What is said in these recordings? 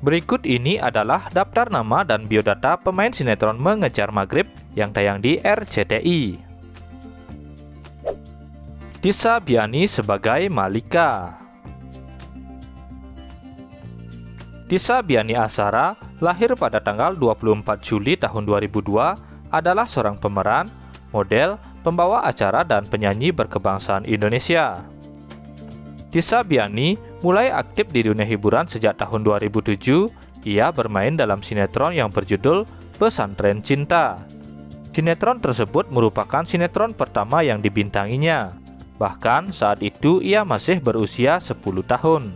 Berikut ini adalah daftar nama dan biodata pemain sinetron Mengejar Maghrib yang tayang di RCTI. Tisa Biani sebagai Malika. Tisa Biani Asara lahir pada tanggal 24 Juli tahun 2002, adalah seorang pemeran, model, pembawa acara, dan penyanyi berkebangsaan Indonesia. Tisa Biani mulai aktif di dunia hiburan sejak tahun 2007. Ia bermain dalam sinetron yang berjudul Pesantren Cinta. Sinetron tersebut merupakan sinetron pertama yang dibintanginya. Bahkan saat itu ia masih berusia 10 tahun.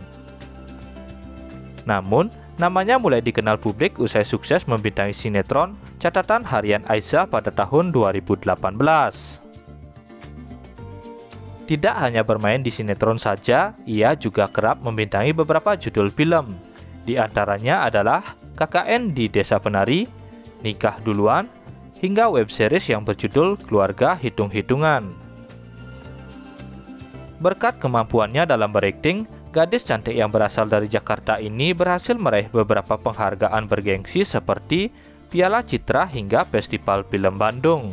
Namun, namanya mulai dikenal publik usai sukses membintangi sinetron Catatan Harian Aisyah pada tahun 2018. Tidak hanya bermain di sinetron saja, ia juga kerap membintangi beberapa judul film. Di antaranya adalah KKN di Desa Penari, Nikah Duluan, hingga web series yang berjudul Keluarga Hitung-Hitungan. Berkat kemampuannya dalam berakting, gadis cantik yang berasal dari Jakarta ini berhasil meraih beberapa penghargaan bergengsi seperti Piala Citra hingga Festival Film Bandung.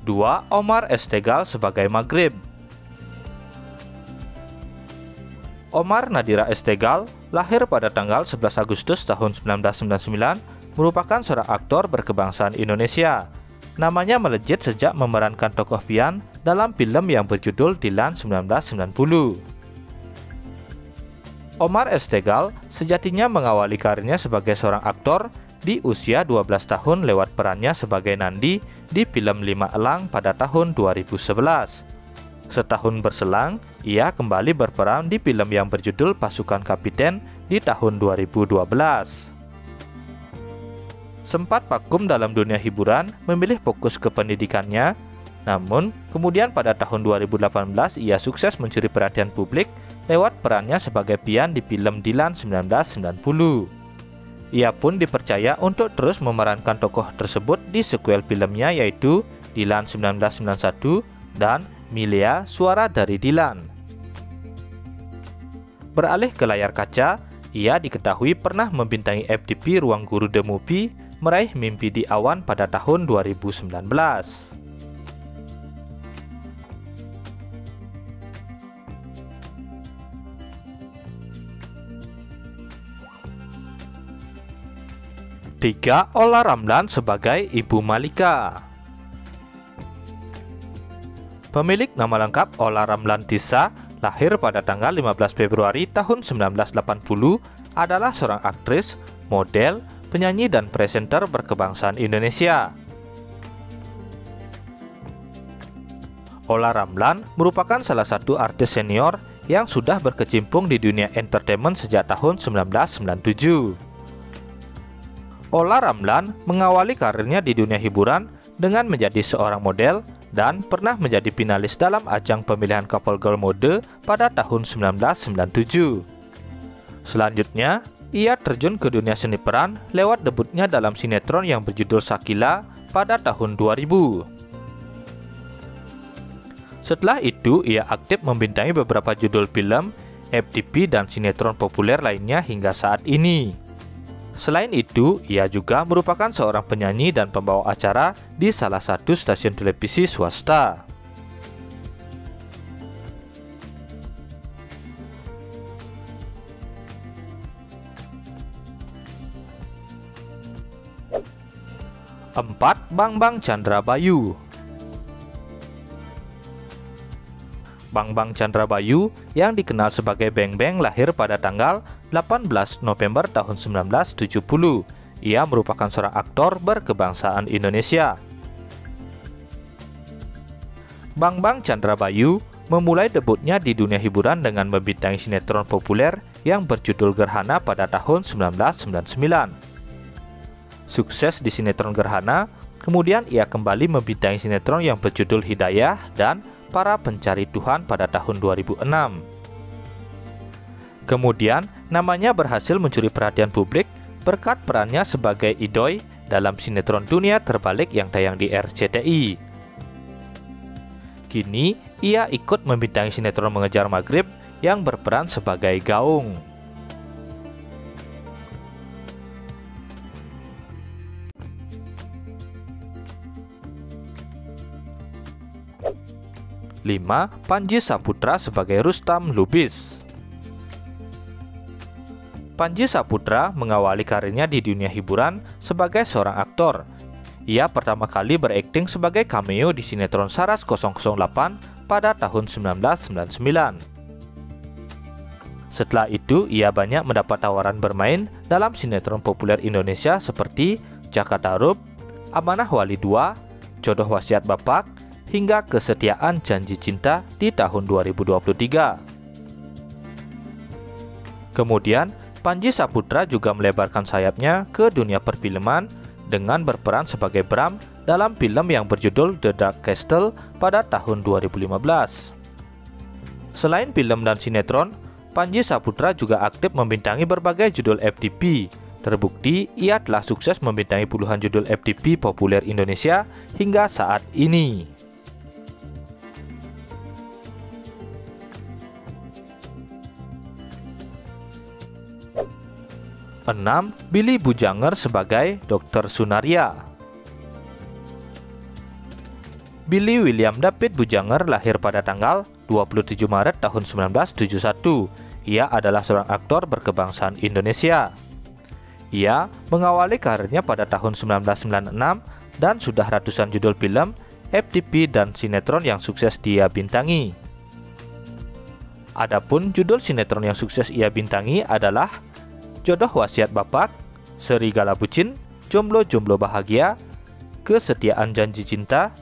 Dua, Omar S. Tegal sebagai Maghrib. Omar Nadira S. Tegal lahir pada tanggal 11 Agustus tahun 1999, merupakan seorang aktor berkebangsaan Indonesia. Namanya melejit sejak memerankan tokoh Pian dalam film yang berjudul Dilan 1990. Omar S. Tegal sejatinya mengawali karirnya sebagai seorang aktor di usia 12 tahun lewat perannya sebagai Nandi di film Lima Elang pada tahun 2011. Setahun berselang, ia kembali berperan di film yang berjudul Pasukan Kapiten di tahun 2012. Sempat vakum dalam dunia hiburan, memilih fokus ke pendidikannya. Namun, kemudian pada tahun 2018 ia sukses mencuri perhatian publik lewat perannya sebagai Pian di film Dilan 1990. Ia pun dipercaya untuk terus memerankan tokoh tersebut di sequel filmnya, yaitu Dilan 1991 dan Milea Suara dari Dilan. Beralih ke layar kaca, ia diketahui pernah membintangi FTV Ruang Guru The Movie, meraih Mimpi di Awan pada tahun 2019. Tiga, Olla Ramlan sebagai Ibu Malika. Pemilik nama lengkap Olla Ramlan Tisa, lahir pada tanggal 15 Februari tahun 1980, adalah seorang aktris, model, penyanyi, dan presenter berkebangsaan Indonesia. Olla Ramlan merupakan salah satu artis senior yang sudah berkecimpung di dunia entertainment sejak tahun 1997. Olla Ramlan mengawali karirnya di dunia hiburan dengan menjadi seorang model dan pernah menjadi finalis dalam ajang pemilihan couple girl mode pada tahun 1997. Selanjutnya, ia terjun ke dunia seni peran lewat debutnya dalam sinetron yang berjudul Shakila pada tahun 2000. Setelah itu, ia aktif membintangi beberapa judul film, FTV, dan sinetron populer lainnya hingga saat ini. Selain itu, ia juga merupakan seorang penyanyi dan pembawa acara di salah satu stasiun televisi swasta. Empat, Bang Chandrabayu. Bang Chandrabayu yang dikenal sebagai Beng Beng lahir pada tanggal 18 November tahun 1970. Ia merupakan seorang aktor berkebangsaan Indonesia. Bang Chandrabayu memulai debutnya di dunia hiburan dengan membintangi sinetron populer yang berjudul Gerhana pada tahun 1999. Sukses di sinetron Gerhana, kemudian ia kembali membintangi sinetron yang berjudul Hidayah dan Para Pencari Tuhan pada tahun 2006. Kemudian, namanya berhasil mencuri perhatian publik berkat perannya sebagai Idoy dalam sinetron Dunia Terbalik yang tayang di RCTI. Kini, ia ikut membintangi sinetron Mengejar Maghrib yang berperan sebagai Gaung. Lima, Panji Saputra sebagai Rustam Lubis. Panji Saputra mengawali karirnya di dunia hiburan sebagai seorang aktor. Ia pertama kali berakting sebagai cameo di sinetron Saras 008 pada tahun 1999. Setelah itu, ia banyak mendapat tawaran bermain dalam sinetron populer Indonesia seperti Jakarta Rup, Amanah Wali 2, Jodoh Wasiat Bapak, hingga Kesetiaan Janji Cinta di tahun 2023. Kemudian, Panji Saputra juga melebarkan sayapnya ke dunia perfilman dengan berperan sebagai Bram dalam film yang berjudul The Dark Castle pada tahun 2015. Selain film dan sinetron, Panji Saputra juga aktif membintangi berbagai judul FTV. Terbukti, ia telah sukses membintangi puluhan judul FTV populer Indonesia hingga saat ini. 6. Billy Bujanger sebagai Dr. Sunaria. Billy William David Bujanger lahir pada tanggal 27 Maret tahun 1971. Ia adalah seorang aktor berkebangsaan Indonesia. Ia mengawali karirnya pada tahun 1996 dan sudah ratusan judul film, FTV, dan sinetron yang sukses dia bintangi. Adapun judul sinetron yang sukses ia bintangi adalah Jodoh Wasiat Bapak, Serigala Bucin, Jomblo-Jomblo Bahagia, Kesetiaan Janji Cinta,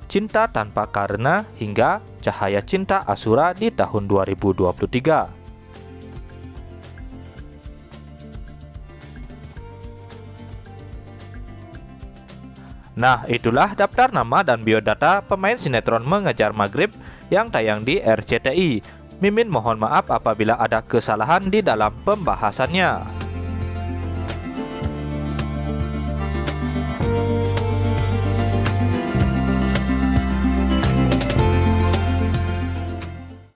Cinta Tanpa Karena, hingga Cahaya Cinta Asura di tahun 2023. Nah, itulah daftar nama dan biodata pemain sinetron Mengejar Maghrib yang tayang di RCTI. Mimin mohon maaf apabila ada kesalahan di dalam pembahasannya.